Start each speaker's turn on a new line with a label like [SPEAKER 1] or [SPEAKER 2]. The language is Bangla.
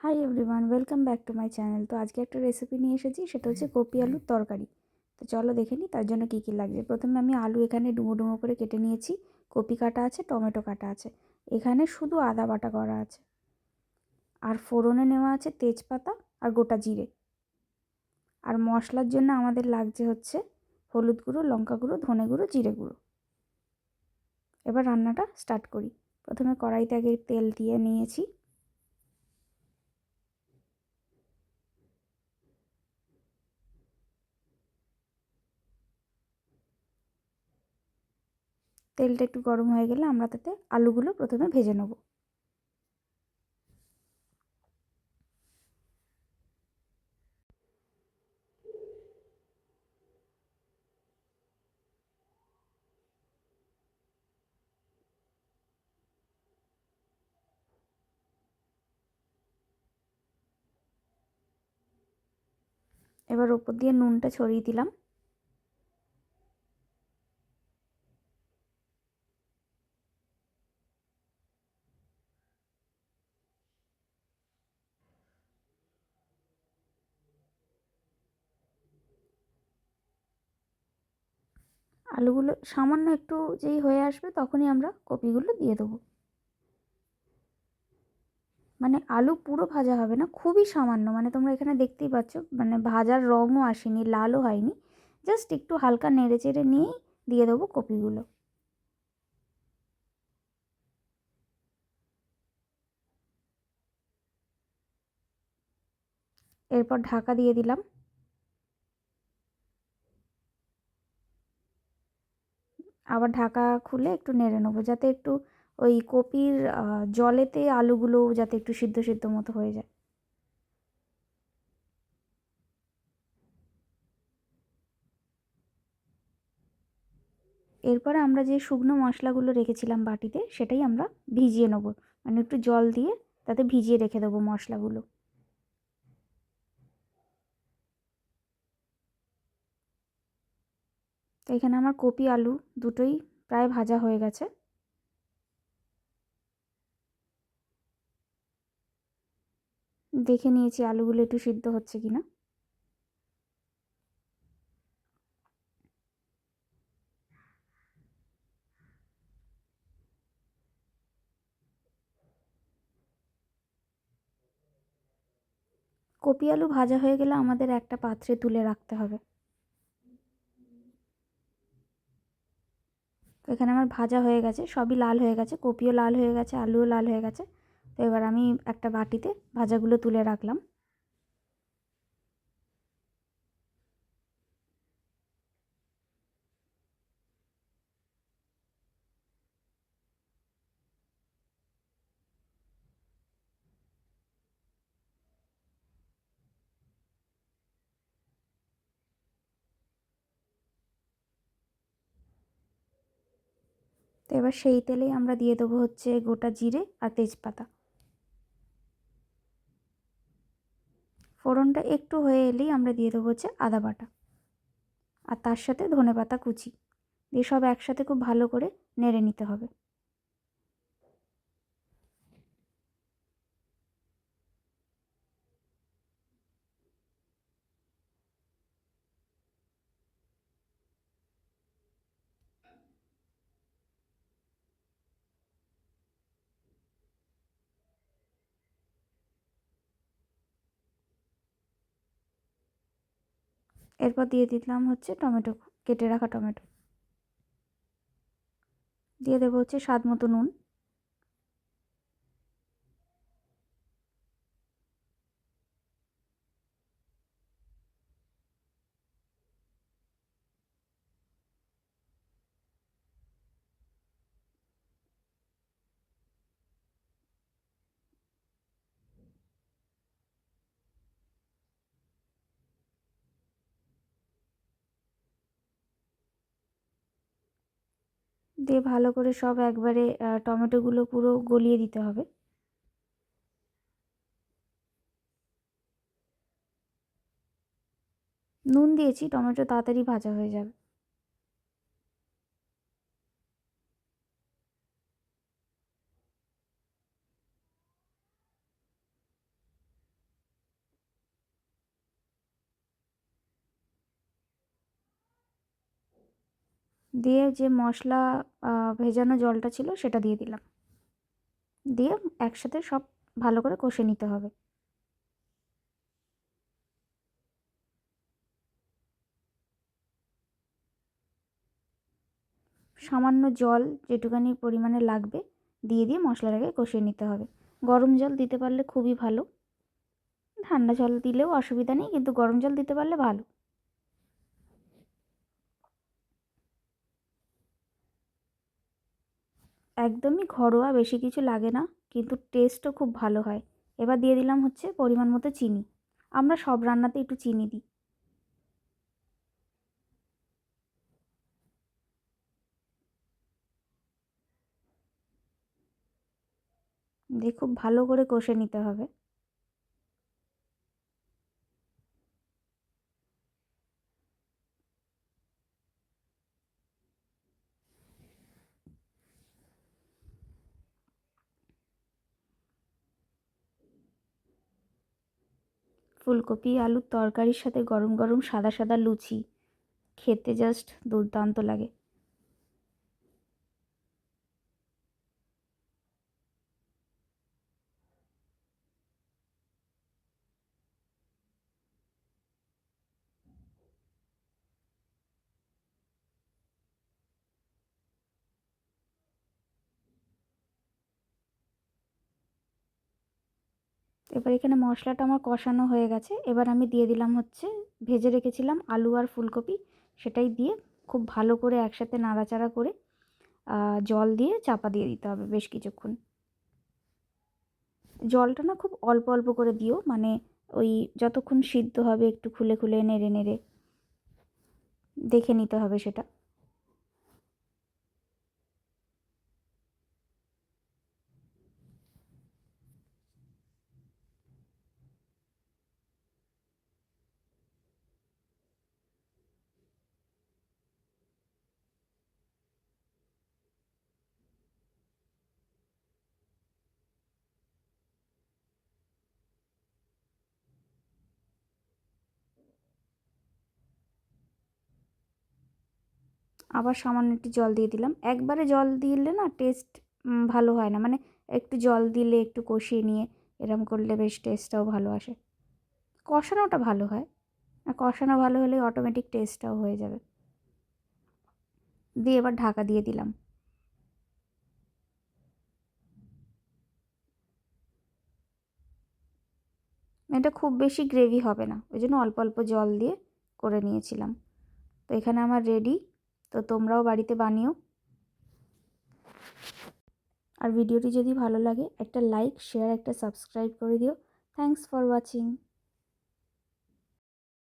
[SPEAKER 1] Hi everyone, welcome back to my channel. তো আজকে একটা রেসিপি নিয়ে এসেছি, সেটা হচ্ছে কপি আলুর তরকারি। তো চলো দেখে নিই তার জন্য কী কী লাগবে। প্রথমে আমি আলু এখানে ডুমো ডুমো করে কেটে নিয়েছি, কপি কাটা আছে, টমেটো কাটা আছে, এখানে শুধু আদা বাটা করা আছে, আর ফোড়নে নেওয়া আছে তেজপাতা আর গোটা জিরে। আর মশলার জন্য আমাদের লাগছে হচ্ছে হলুদ গুঁড়ো, লঙ্কা গুঁড়ো, ধনে গুঁড়ো, জিরে গুঁড়ো। এবার রান্নাটা স্টার্ট করি। প্রথমে কড়াইতে আগে তেল দিয়ে নিয়েছি। তেলটা একটু গরম হয়ে গেলে আমরা তাতে আলুগুলো প্রথমে ভেজে নেব। এবার ওপর দিয়ে নুনটা ছড়িয়ে দিলাম। আলুগুলো সামান্য একটু যেই হয়ে আসবে তখনই আমরা কপিগুলো দিয়ে দেবো। মানে আলু পুরো ভাজা হবে না, খুবই সামান্য, মানে তোমরা এখানে দেখতেই পাচ্ছ, মানে ভাজার রঙও আসেনি, লালও হয়নি, জাস্ট একটু হালকা নেড়ে চেড়ে নিয়েই দিয়ে দেবো কপিগুলো। এরপর ঢাকা দিয়ে দিলাম। আবার ঢাকা খুলে একটু নেড়ে নেবো, যাতে একটু ওই কপির জলেতে আলুগুলো যাতে একটু সিদ্ধ সিদ্ধ মতো হয়ে যায়। এরপরে আমরা যে শুকনো মশলাগুলো রেখেছিলাম বাটিতে, সেটাই আমরা ভিজিয়ে নেবো, মানে একটু জল দিয়ে তাতে ভিজিয়ে রেখে দেবো মশলাগুলো। তো এখানে আমার কপি আলু দুটোই প্রায় ভাজা হয়ে গেছে। দেখে নিয়েছি আলুগুলো একটু সিদ্ধ হচ্ছে কিনা। কপি আলু ভাজা হয়ে গেলে আমাদের একটা পাত্রে তুলে রাখতে হবে। তো এখানে আমার ভাজা হয়ে গেছে, সবই লাল হয়ে গেছে, কপিও লাল হয়ে গেছে, আলুও লাল হয়ে গেছে। তো এবার আমি একটা বাটিতে ভাজাগুলো তুলে রাখলাম। তো এবার সেই তেলেই আমরা দিয়ে দেবো হচ্ছে গোটা জিরে আর তেজপাতা। ফোড়নটা একটু হয়ে এলেই আমরা দিয়ে দেবো হচ্ছে আদা বাটা, আর তার সাথে ধনেপাতা কুচি দিয়ে সব একসাথে খুব ভালো করে নেড়ে নিতে হবে। এরপর দিয়ে দিলাম হচ্ছে টমেটো, কেটে রাখা টমেটো। দিয়ে দেবো হচ্ছে স্বাদ মতো নুন। দিয়ে ভালো করে সব একবারে টমেটোগুলো পুরো গলিয়ে দিতে হবে। নুন দিয়েছি, টমেটো তাড়াতাড়ি ভাজা হয়ে যাবে। দিয়ে যে মশলা ভেজানো জলটা ছিল সেটা দিয়ে দিলাম, দিয়ে একসাথে সব ভালো করে কষে নিতে হবে। সামান্য জল যেটুকানি পরিমাণে লাগবে দিয়ে মশলাটাকে কষিয়ে নিতে হবে। গরম জল দিতে পারলে খুবই ভালো, ঠান্ডা জল দিলেও অসুবিধা নেই, কিন্তু গরম জল দিতে পারলে ভালো। একদমই ঘরোয়া, বেশি কিছু লাগে না, কিন্তু টেস্টও খুব ভালো হয়। এবার দিয়ে দিলাম হচ্ছে পরিমাণ মতো চিনি। আমরা সব রান্নাতে একটু চিনি দিই। দিয়ে খুব ভালো করে কষে নিতে হবে। ফুলকপি আলুর তরকারির সাথে গরম গরম সাদা সাদা লুচি খেতে জাস্ট দুর্দান্ত লাগে। এবার এখানে মশলাটা আমার কষানো হয়ে গেছে। এবার আমি দিয়ে দিলাম হচ্ছে ভেজে রেখেছিলাম আলু আর ফুলকপি, সেটাই দিয়ে খুব ভালো করে একসাথে নাড়াচাড়া করে জল দিয়ে চাপা দিয়ে দিতে হবে বেশ কিছুক্ষণ। জলটা না খুব অল্প অল্প করে দিও, মানে ওই যতক্ষণ সিদ্ধ হবে একটু খুলে খুলে নেড়ে নেড়ে দেখে নিতে হবে সেটা। আবার সামান্য একটু জল দিয়ে দিলাম। একবারে জল দিলে না টেস্ট ভালো হয় না, মানে একটু জল দিলে একটু কষিয়ে নিয়ে এরম করলে বেশ টেস্টটাও ভালো আসে। কষানোটা ভালো হয়, আর কষানো ভালো হলে অটোমেটিক টেস্টটাও হয়ে যাবে। দিয়ে এবার ঢাকা দিয়ে দিলাম। এটা খুব বেশি গ্রেভি হবে না, ওই জন্য অল্প অল্প জল দিয়ে করে নিয়েছিলাম। তো এখানে আমার রেডি। তো তোমরাও বাড়িতে বানিও। আর ভিডিওটি যদি ভালো লাগে একটা লাইক, শেয়ার, একটা সাবস্ক্রাইব করে দিও। Thanks for watching.